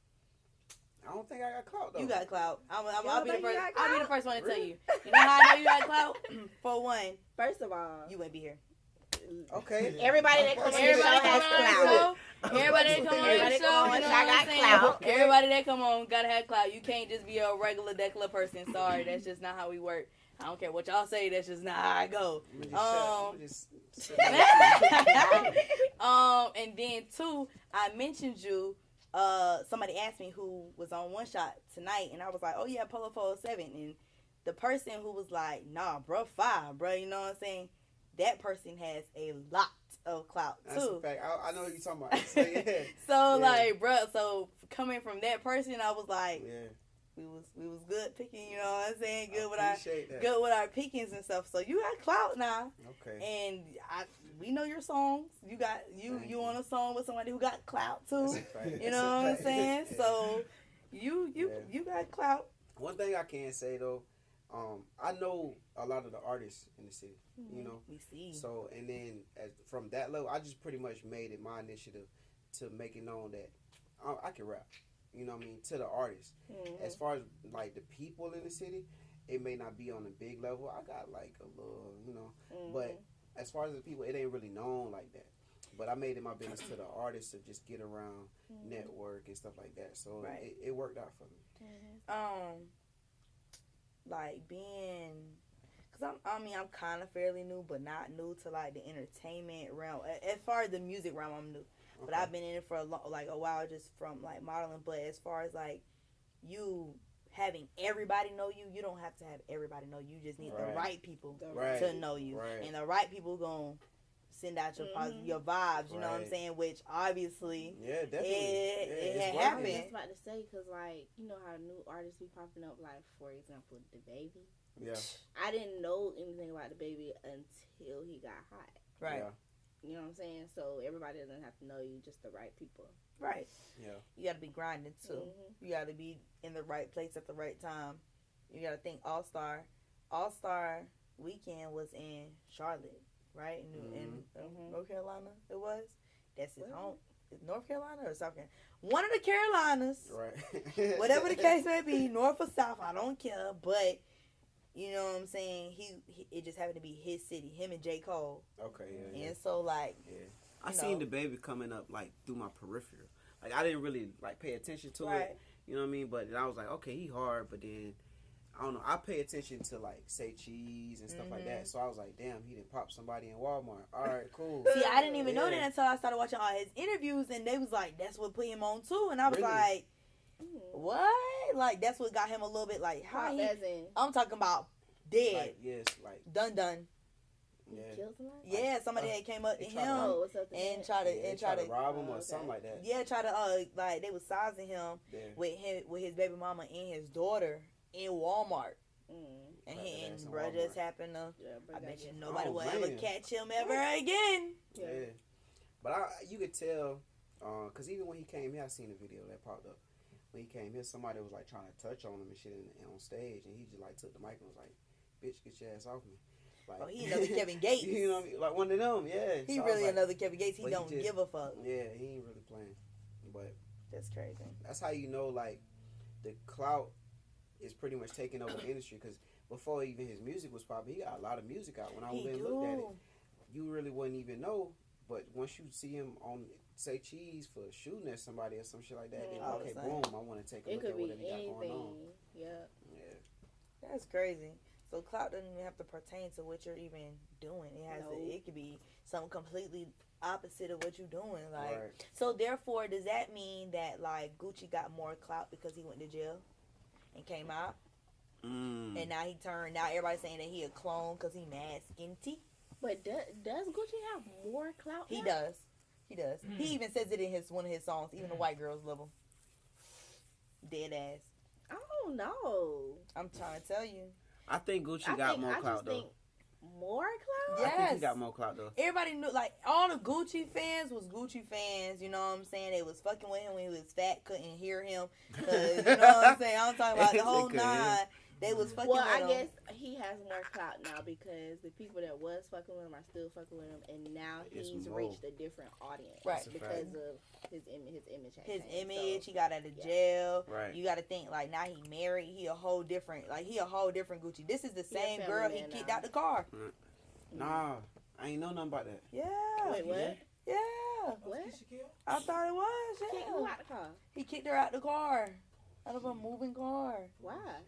I don't think I got clout though. You got clout. I'll be the think you first. got I'll be the clout? first one to tell Really? you. You know how I know you got clout? For one, First of all, you wouldn't be here. Okay. everybody that comes on the show Everybody has come on the clout. show. Everybody that come on the Everybody show. come on, You know I what got I'm saying? clout. Everybody that come on gotta have clout. You can't just be a regular degular person. Sorry, that's just not how we work. I don't care what y'all say. That's just not how I go. And then two, I mentioned you. Somebody asked me who was on One Shot tonight, and I was like, oh yeah, Polo 407. And the person who was like, nah, bro, fire, bro. You know what I'm saying? That person has a lot of clout too. That's a fact. I know what you're talking about. So, yeah. So like, bro, so coming from that person, I was like, yeah. we was good picking. You know what I'm saying? Good that. good with our pickings and stuff. So you got clout now. Okay. And we know your songs. You got you on a song with somebody who got clout too. That's a fact. You know what I'm saying? So you got clout. One thing I can say though, I know a lot of the artists in the city. You know, we see. So and then from that level, I just pretty much made it my initiative to make it known that I can rap. You know what I mean? To the artists. As far as like the people in the city, it may not be on a big level. I got like a little, you know, but as far as the people, it ain't really known like that. But I made it my business to the artists to just get around, network and stuff like that. So it worked out for me. Like being, cause I'm kind of fairly new, but not new to like the entertainment realm. As far as the music realm, I'm new, but I've been in it for a while, just from like modeling. But as far as like you having everybody know you, you don't have to have everybody know you. You just need the right people to know you, and the right people gonna send out your your vibes. You know what I'm saying? Which obviously, definitely, it I was happened. just about to say, cause like you know how new artists be popping up, like for example, the baby. Yeah. I didn't know anything about the baby until he got hot. Right. Yeah. You know what I'm saying? So everybody doesn't have to know you, just the right people. Right. Yeah. You got to be grinding too. You got to be in the right place at the right time. You got to think All Star weekend was in Charlotte, right? In North Carolina, it was. That's his home. North Carolina or South Carolina? One of the Carolinas. Right. Whatever the case may be, North or South, I don't care. But you know what I'm saying? He it just happened to be his city. Him and J. Cole. Okay. Yeah. And so like. Yeah. I seen the baby coming up like through my peripheral. Like I didn't really like pay attention to it. You know what I mean? But I was like, okay, he hard. But then I don't know. I pay attention to like say cheese and stuff like that. So I was like, damn, he didn't pop somebody in Walmart. All right, cool. See, I didn't even know that until I started watching all his interviews, and they was like, that's what put him on too. And I was like, what? Like that's what got him a little bit like how he. I'm talking about dead. Like, yes, like done. Yeah. Yeah, somebody had came up to him and tried to rob him or something like that. Yeah, try to like they was sizing him with his baby mama and his daughter in Walmart. And bro just happened to. I bet you nobody will ever catch him ever again. Yeah, but you could tell, cause even when he came here, I seen a video that popped up. When he came here, somebody was like trying to touch on him and shit on stage, and he just like took the mic and was like, "Bitch, get your ass off me." Like, he another Kevin Gates. You know what I mean? Like one of them, yeah. He so really like, another Kevin Gates. He don't give a fuck. Yeah, he ain't really playing. But that's crazy. That's how you know, like, the clout is pretty much taking over the industry. Because before even his music was popping, he got a lot of music out. When I went and looked at it, you really wouldn't even know. But once you see him on, say, Cheese for shooting at somebody or some shit like that, then okay, boom, I want to take a look at whatever he got going on. Yeah. That's crazy. So clout doesn't even have to pertain to what you're even doing. It has it could be something completely opposite of what you're doing. Like so therefore does that mean that like Gucci got more clout because he went to jail and came out? And now now everybody's saying that he a clone because he mad skinty. But does Gucci have more clout? He does. He even says it in one of his songs. Even the white girls love him. Dead ass. I don't know. I'm trying to tell you. I think Gucci got more clout though. more clout? Yes. I think he got more clout though. Everybody knew, like, all the Gucci fans was Gucci fans, you know what I'm saying? They was fucking with him when he was fat, couldn't hear him. Cause, you know what I'm saying? I'm talking about the whole nine. They was fucking with him. Well, I guess he has more clout now because the people that was fucking with him are still fucking with him, and now he's reached a different audience, right? Because of his image. His image. He got out of jail. Right. You got to think like now he married. He a whole different Gucci. This is the same girl he kicked out the car. Nah, I ain't know nothing about that. Yeah. Wait, what? Yeah. What? I thought it was. Yeah. Kicked who out the car? He kicked her out the car, out of a moving car. Why?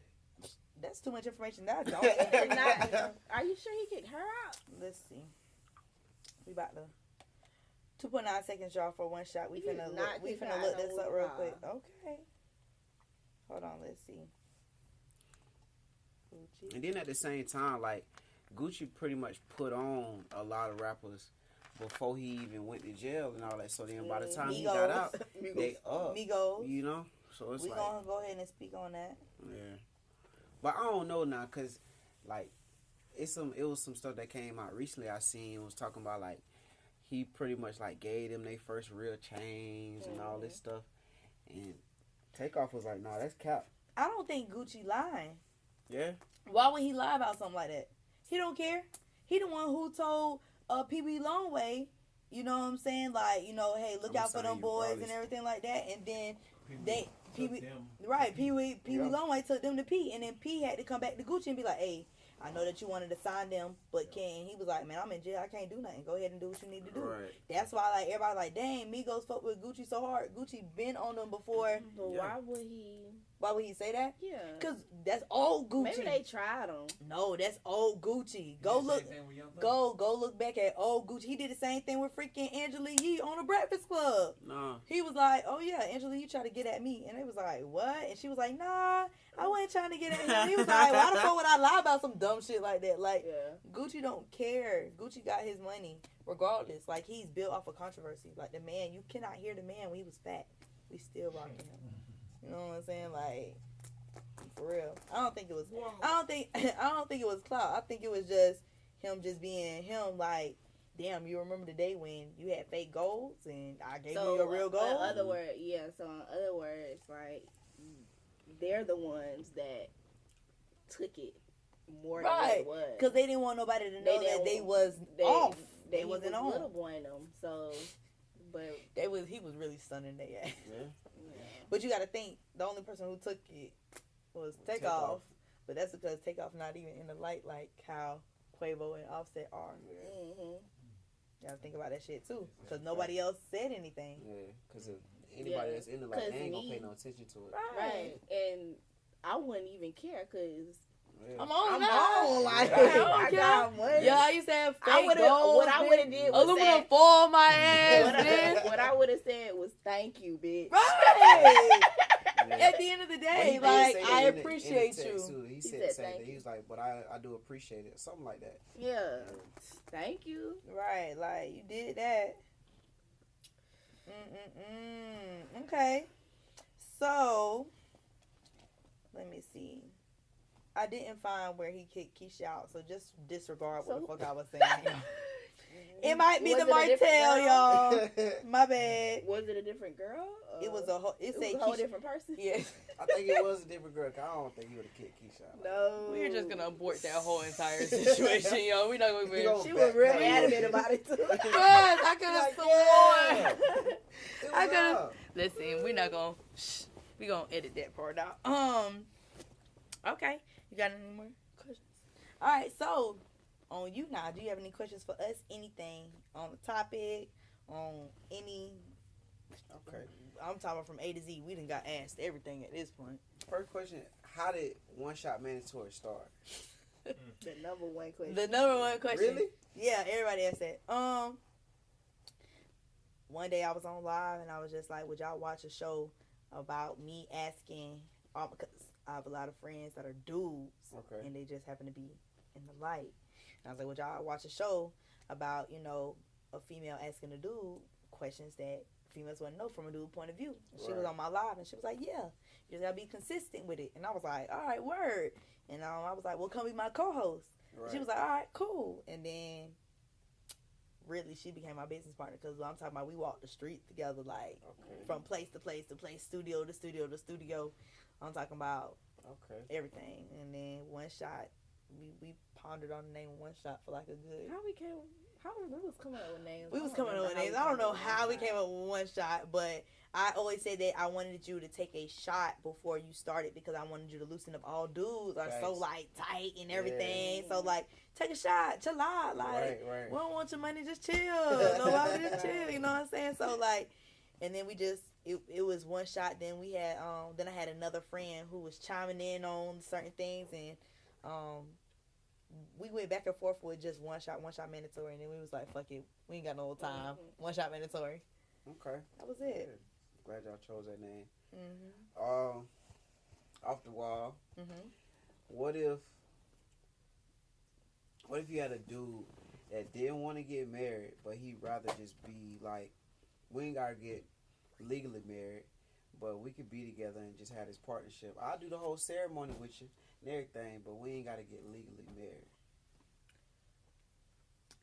That's too much information. That don't. Are you sure he kicked her out? Let's see. We about to 2.9 seconds, y'all, for one shot. We finna look this up real quick. Okay. Hold on. Let's see. Gucci. And then at the same time, like Gucci pretty much put on a lot of rappers before he even went to jail and all that. So then by the time he got out, they up. Migos. You know. So it's we gonna go ahead and speak on that. Yeah. But I don't know now, cause like it was some stuff that came out recently. I seen was talking about like he pretty much like gave them their first real chains and all this stuff, and Takeoff was like, "Nah, that's cap." I don't think Gucci lying. Yeah. Why would he lie about something like that? He don't care. He the one who told Pee-wee Longway, you know what I'm saying? Like, you know, hey, look out for them boys and everything like that. And then Pee-wee Longway took them to P, and then P had to come back to Gucci and be like, hey, I know that you wanted to sign them, but he was like, man, I'm in jail, I can't do nothing. Go ahead and do what you need to do. Right. That's why like everybody like, dang, Migos fuck with Gucci so hard. Gucci been on them before. But why would he say that? Yeah. Because that's old Gucci. Maybe they tried him. No, that's old Gucci. Go look back at old Gucci. He did the same thing with freaking Angela Yee on the Breakfast Club. No. He was like, oh yeah, Angela Yee tried to get at me. And it was like, what? And she was like, nah, I wasn't trying to get at him. He was like, why the fuck would I lie about some dumb shit like that? Like, Gucci don't care. Gucci got his money regardless. Like, he's built off of controversy. Like, the man, you cannot hear the man when he was fat. We still rocking him. You know what I'm saying? Like, for real. I don't think it was clout. I think it was just him just being him. Like, damn, you remember the day when you had fake golds and I gave you your real gold? In other words, like, they're the ones that took it more than it was. Because they didn't want nobody to know that they was off. They wasn't on. Little boy in them, so, but he was really stunning their ass. Yeah. But you got to think, the only person who took it was Takeoff. But that's because Takeoff not even in the light like how Quavo and Offset are. Mm-hmm. You got to think about that shit too. Because nobody else said anything. Yeah, because anybody that's in the light, they ain't going to pay no attention to it. Right. And I wouldn't even care because I'm on. Like, I got money. Yeah, I used to have fake gold. What I would have did was aluminum foil my ass. What I would have said was thank you, bitch. Right. At the end of the day, like, I appreciate you. He said thank you. He was like, but I do appreciate it. Something like that. Yeah. Thank you. Right. Like, you did that. Okay. So, let me see. I didn't find where he kicked Keisha out, so just disregard what the fuck I was saying. It might be the Martell, y'all. My bad. Was it a different girl? It was a whole. It said a whole different person. Yes. I think it was a different girl. I don't think he would have kicked Keisha out. No. We're just gonna abort that whole entire situation, yo. We're not gonna be. She was really adamant about it too. Yes, I could have sworn. I could have. Listen, we're not gonna. We gonna edit that part out. Okay. You got any more questions? All right. So, on you now. Do you have any questions for us? Anything on the topic? On any? Okay. I'm talking from A to Z. We done got asked everything at this point. First question: how did One Shot Mandatory start? The number one question. The number one question. Really? Yeah, everybody asked that. One day I was on live and I was just like, would y'all watch a show about me asking, because I have a lot of friends that are dudes, and they just happen to be in the light. And I was like, would y'all watch a show about, you know, a female asking a dude questions that females wouldn't know from a dude point of view. She was on my live and she was like, yeah, you just gotta be consistent with it. And I was like, all right, word. And I was like, well, come be my co-host. Right. She was like, all right, cool. And then, really, she became my business partner because I'm talking about we walked the street together, like, from place to place to place, studio to studio to studio. I'm talking about everything. And then One Shot, we pondered on the name One Shot for like a good... How we was coming up with names? We was coming up with names. I don't know how we came up with One Shot, but I always said that I wanted you to take a shot before you started because I wanted you to loosen up. All dudes are so like tight and everything. Yeah. So like, take a shot, chill out. Like, we don't want your money, just chill. Nobody just chill. You know what I'm saying? So like, and then we just it was One Shot. Then we had then I had another friend who was chiming in on certain things, and we went back and forth with just one shot mandatory, and then we was like, fuck it, we ain't got no time. One shot mandatory. Okay. That was it. Yeah. Glad y'all chose that name. Mm-hmm. Off the wall. Mm-hmm. What if you had a dude that didn't want to get married, but he'd rather just be like, we ain't gotta get legally married, but we could be together and just have this partnership. I'll do the whole ceremony with you and everything, but we ain't gotta get legally married.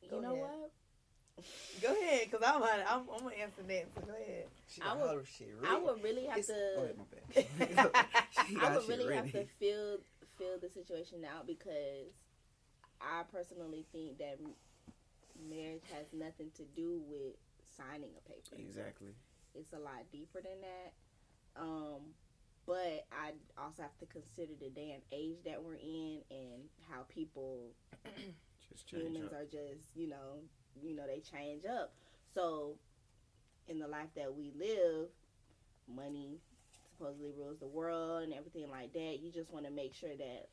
You know what? Go ahead, because I'm gonna answer that. So go ahead. I would really have to. Go ahead, my bad. I would really have to feel the situation out because I personally think that marriage has nothing to do with signing a paper. Exactly. It's a lot deeper than that. But I also have to consider the day and age that we're in and how people, humans are just, you know, they change up. So, in the life that we live, money supposedly rules the world and everything like that. You just want to make sure that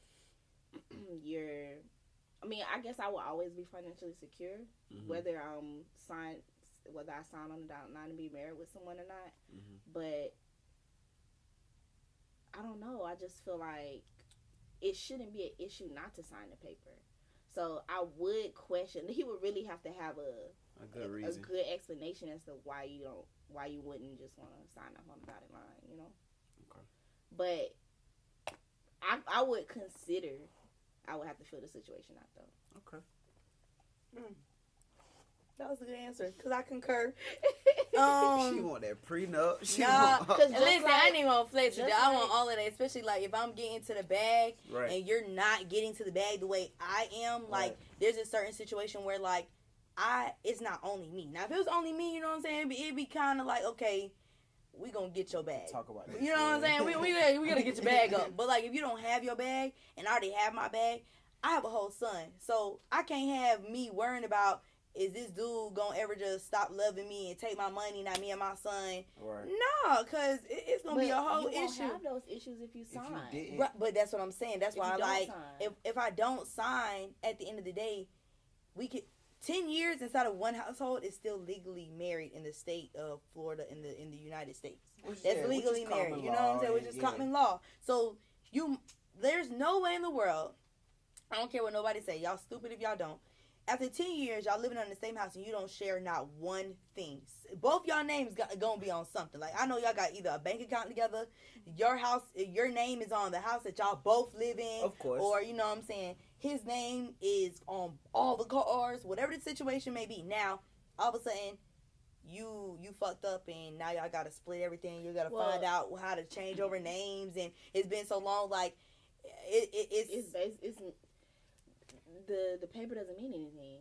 I guess I will always be financially secure, whether I sign on the dotted line to be married with someone or not. But I don't know. I just feel like it shouldn't be an issue not to sign the paper. So I would question. He would really have to have a good reason, a good explanation as to why you wouldn't just want to sign up on the dotted line, you know. Okay. But I would consider. I would have to feel the situation out though. Okay. That was a good answer because I concur. She want that prenup. Listen, I ain't even gonna flex with you. I want all of that, especially like if I'm getting to the bag and you're not getting to the bag the way I am. Like there's a certain situation where like it's not only me. Now if it was only me, you know what I'm saying? It'd be kind of like okay, we gonna get your bag. Talk about it. You know what I'm saying? We gotta get your bag up. But like if you don't have your bag and I already have my bag, I have a whole son, so I can't have me worrying about. Is this dude gonna ever just stop loving me and take my money, not me and my son? Right. No, because it's gonna be a whole issue. You won't have those issues if you sign. Right, but that's what I'm saying. That's why I like if I don't sign, at the end of the day, we could 10 years inside of one household is still legally married in the state of Florida in the United States. That's legally married. You know what I'm saying? Which is common law. So there's no way in the world. I don't care what nobody say. Y'all stupid if y'all don't. After 10 years, y'all living in the same house and you don't share not one thing. Both y'all names gonna be on something. Like, I know y'all got either a bank account together, your house, your name is on the house that y'all both live in. Of course. Or, you know what I'm saying, his name is on all the cars, whatever the situation may be. Now, all of a sudden, you fucked up and now y'all gotta split everything. You gotta find out how to change over names, and it's been so long, like, it's the paper doesn't mean anything.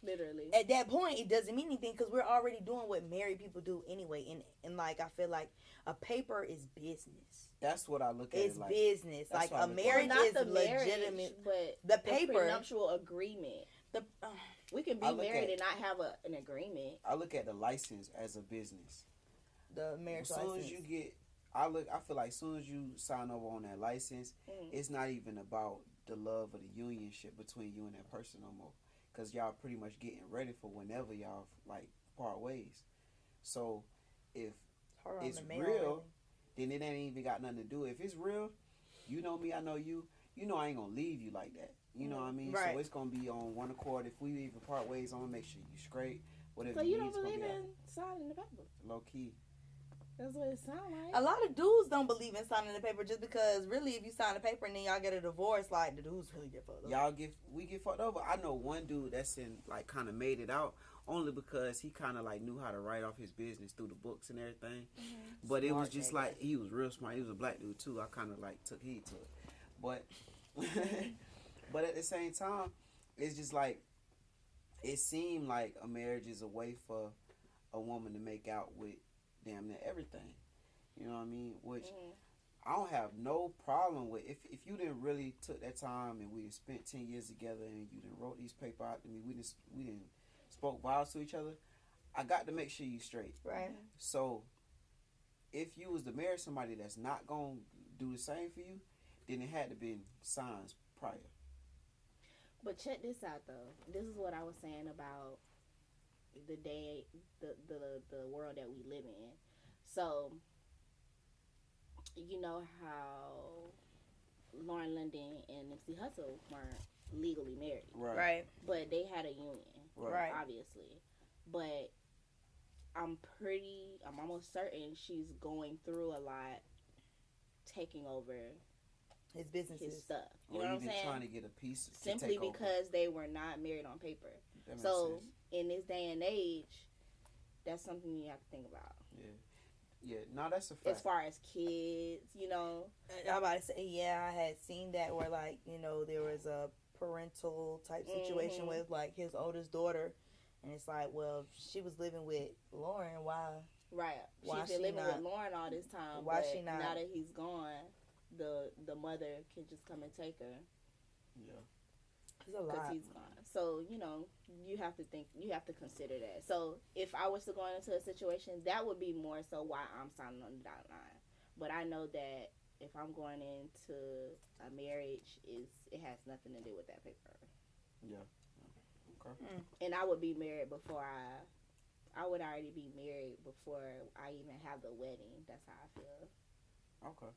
Literally. At that point, it doesn't mean anything because we're already doing what married people do anyway. And like, I feel like a paper is business. That's what I look at. It's like, business. Like, a marriage is legitimate. But the paper. The prenuptial agreement. We can be married and not have an agreement. I look at the license as a business. The marriage license. As soon as you get... I feel like as soon as you sign over on that license, it's not even about the love or the unionship between you and that person no more, because y'all pretty much getting ready for whenever y'all like part ways. So if it's real, then it ain't even got nothing to do. If it's real, you know me, I know you. You know I ain't gonna leave you like that. You know what I mean? Right. So it's gonna be on one accord. If we even part ways, I'm gonna make sure you straight. Whatever. So you don't believe in signing the paper? Low key. That's what it sounds like. A lot of dudes don't believe in signing the paper just because, really, if you sign the paper and then y'all get a divorce, like, the dudes really get fucked up. We get fucked over. I know one dude that's kind of made it out only because he kind of, like, knew how to write off his business through the books and everything. Mm-hmm. But smart, it was just, like, he was real smart. He was a black dude, too. I kind of, like, took heed to it. But, but at the same time, it's just, like, it seemed like a marriage is a way for a woman to make out with damn near everything. You know what I mean? Which I don't have no problem with. If you didn't really took that time and we done spent 10 years together and you done wrote these paper out to me, we didn't spoke vows to each other, I got to make sure you straight. Right. So if you was to marry somebody that's not going to do the same for you, then it had to be signs prior. But check this out, though. This is what I was saying about the day, the world that we live in. So, you know how Lauren London and Nipsey Hussle weren't legally married. Right. But they had a union. Right. Obviously. But I'm almost certain she's going through a lot, taking over his businesses, his stuff. You or know what I'm saying? Trying to get a piece simply because they were not married on paper. So in this day and age, that's something you have to think about. Yeah. No, that's a fact. As far as kids, you know, I'm about to say, yeah, I had seen that where, like, you know, there was a parental type situation with, like, his oldest daughter, and it's like, well, she was living with Lauren. Why? Right. She's been living with Lauren all this time. Why she not? Now that he's gone, the mother can just come and take her. Yeah. It's a lot. Because he's gone. So, you know, you have to consider that. So, if I was to go into a situation, that would be more so why I'm signing on the dotted line. But I know that if I'm going into a marriage, it has nothing to do with that paper. Yeah. Okay. And I would be married before I would already be married before I even have the wedding. That's how I feel. Okay.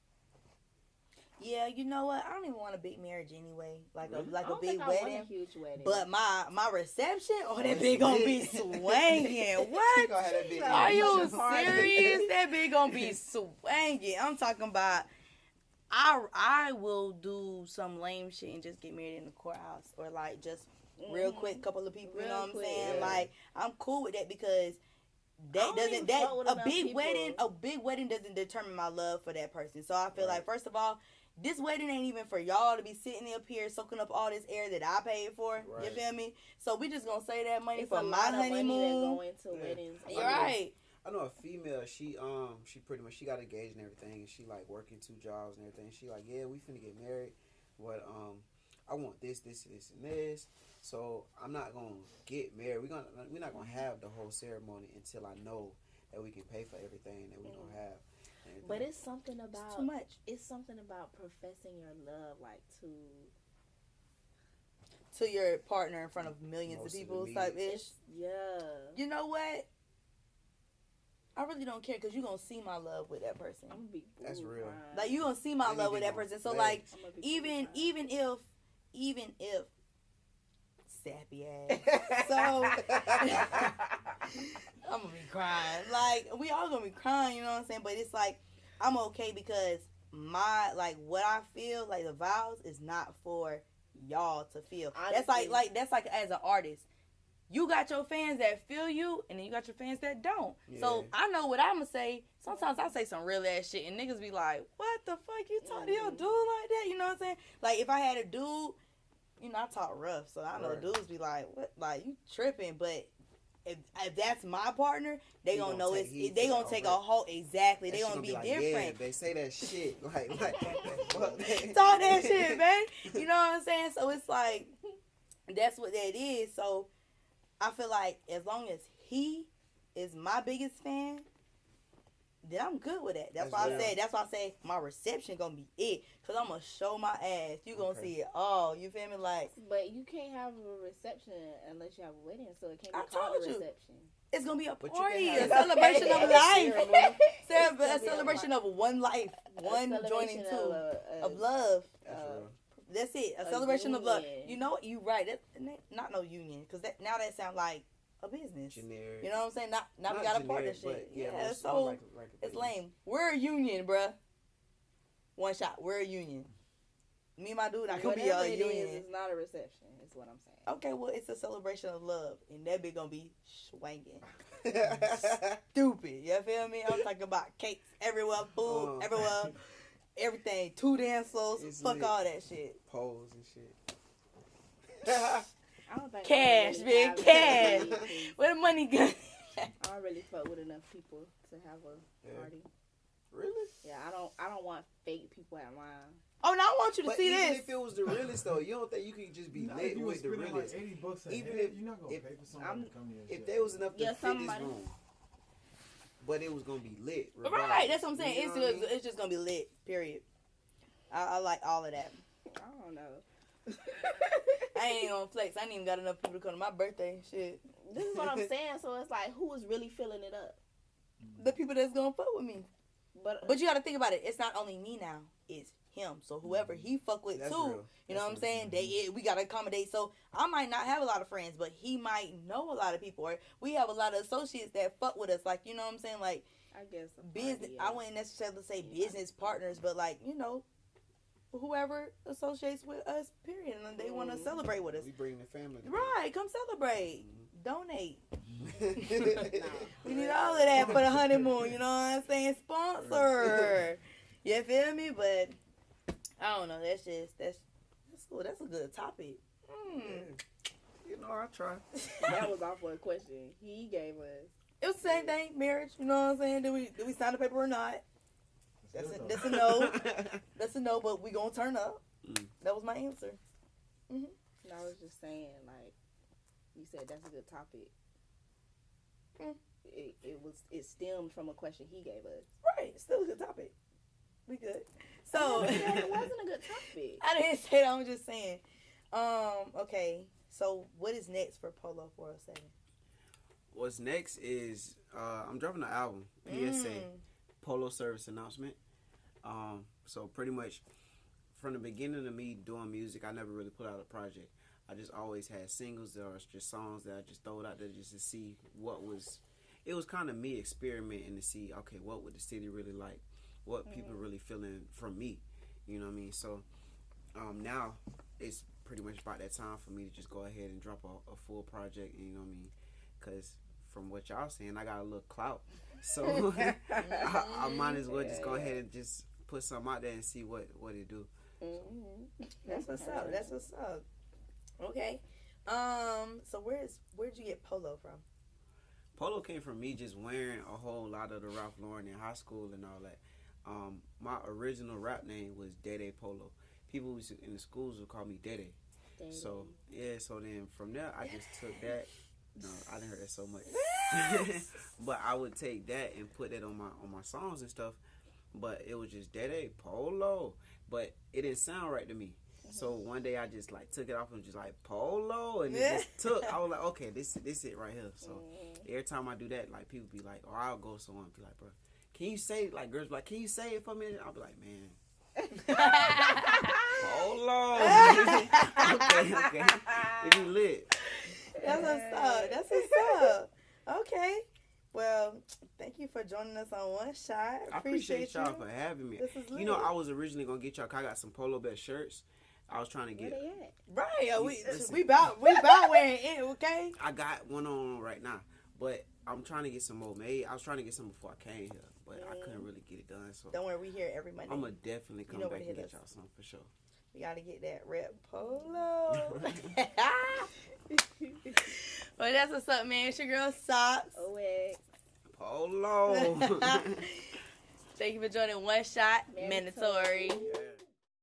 Yeah, you know what? I don't even want a big marriage anyway. Like really? a I big think wedding. I want a huge wedding. But my reception, that bitch gonna be swinging. What? Are you serious? That bitch gonna be swinging. I'm talking about. I will do some lame shit and just get married in the courthouse or like just real quick, couple of people. You know what I'm saying? Yeah. Like I'm cool with that because. A big wedding doesn't determine my love for that person. So I feel like, first of all, this wedding ain't even for y'all to be sitting up here soaking up all this air that I paid for. Right. You feel me? So we just gonna save that money for my honeymoon. Money that go into weddings. You're right. I know a female. She pretty much got engaged and everything, and she like working 2 jobs and everything. She like, yeah, we finna get married, but I want this, and this. So I'm not gonna get married. We're not gonna have the whole ceremony until I know that we can pay for everything that we're gonna have. But it's something about it's too much. It's something about professing your love, like to your partner in front of millions of people, type ish. Yeah. You know what? I really don't care because you're gonna see my love with that person. I'm gonna be that's real. Crying. Like you gonna see my love with that person. So like even if sappy ass. So I'm gonna be crying. Like we all gonna be crying, you know what I'm saying? But it's like I'm okay because my what I feel, like the vows is not for y'all to feel. Honestly, that's like as an artist. You got your fans that feel you, and then you got your fans that don't. Yeah. So I know what I'm gonna say. Sometimes I say some real ass shit, and niggas be like, "What the fuck you talk to your dude like that?" You know what I'm saying? Like if I had a dude, you know, I talk rough, so I know dudes be like, "What? Like you tripping?" But if that's my partner, they gonna know it's. They gonna take a whole exactly. They gonna be like, different. Yeah, they say that shit like talk that shit, man. You know what I'm saying? So it's like that's what that is. So. I feel like as long as he is my biggest fan, then I'm good with that. That's why I say my reception gonna be it. Cause I'm gonna show my ass. You gonna see it all. You feel me? Like, but you can't have a reception unless you have a wedding, so it can't be called a reception. It's gonna be a party, a celebration of life, a celebration of one life, one joining two of love. That's it. A celebration of love. You know what? You right. That not no union, because that sounds like a business. Generic. You know what I'm saying? Not we got a partnership. Yeah, so it's lame. We're a union, bruh. One shot. We're a union. Me and my dude, I could be a union. It's not a reception. Is what I'm saying. Okay, well, it's a celebration of love, and that bitch gonna be swanging. Stupid. You feel me? I'm talking about cakes everywhere, food everywhere, everything. 2 dance floors. Fuck lit. All that shit. Poles and shit. I don't think cash, man, cash. Where the money go? I don't really fuck with enough people to have a party. Really? Yeah, I don't want fake people at mine. Oh, no, I want you to see even this. If it was the realest though, you don't think you could just be lit with the realest? Like $80 even head, if you're not gonna pay for somebody to come here. If there was enough to fit this room, but it was gonna be lit. Regardless. Right, that's what I'm saying. It's just gonna be lit. Period. I like all of that. I don't know. I ain't even gonna flex. I ain't even got enough people to come to my birthday. Shit. This is what I'm saying. So it's like, who is really filling it up? The people that's gonna fuck with me. But you gotta think about it. It's not only me now. It's him. So whoever he fuck with that's too. Real. You know what I'm saying? We gotta accommodate. So I might not have a lot of friends, but he might know a lot of people. Or we have a lot of associates that fuck with us. Like, you know what I'm saying? Like, I guess business. I wouldn't necessarily say business partners, but like, you know, whoever associates with us, period, and they want to celebrate with us. We bring the family together. Right, come celebrate. Donate. We need all of that for the honeymoon, you know what I'm saying? Sponsor. You feel me? But I don't know, that's cool. That's a good topic. Yeah. You know, I try. That was off one question he gave us. It was the same thing, marriage, you know what I'm saying? Did we sign the paper or not? That's a no. That's a no, but we gonna turn up. That was my answer. And I was just saying, like, you said that's a good topic. It stemmed from a question he gave us. Right, it's still a good topic. We good. So it wasn't a good topic. I didn't say that. I'm just saying. Okay. So what is next for Polo 407? What's next is I'm dropping an album. PSA. Polo service announcement. So pretty much from the beginning of me doing music, I never really put out a project. I just always had singles or just songs that I just throwed out there just to see what was. It was kind of me experimenting to see, okay, what would the city really like? What people really feeling from me? You know what I mean? So now it's pretty much about that time for me to just go ahead and drop a full project. You know what I mean? Because from what y'all saying, I got a little clout. So I might as well just go ahead and just put something out there and see what it do. That's what's up. That's what's up. Okay. So where'd you get Polo from? Polo came from me just wearing a whole lot of the Ralph Lauren in high school and all that. My original rap name was Dede Polo. People in the schools would call me Dede. So so then from there I just took that. No, I didn't hear that so much. But I would take that and put that on my songs and stuff. But it was just Dede Polo. But it didn't sound right to me. So one day I just like took it off and just like Polo, and it just took. I was like, okay, this it right here. So every time I do that, like people be like, or I'll go to someone and be like, bro, can you say it? Like girls be like, can you say it for me? I'll be like, man, Polo. okay, it be lit. That's what's up. Okay. Well, thank you for joining us on One Shot. I appreciate y'all for having me. This is lit. You know, I was originally gonna get y'all. Cause I got some Polo Best shirts. I was trying to get. Where they at? Right. We about wearing it. Okay. I got one on right now, but I'm trying to get some more made. I was trying to get some before I came here, but I couldn't really get it done. So don't worry, we here every Monday. I'm gonna definitely come back and get y'all some for sure. We gotta get that red Polo. Well, that's what's up, man. It's your girl Socks. Polo. Thank you for joining One Shot. Mandatory.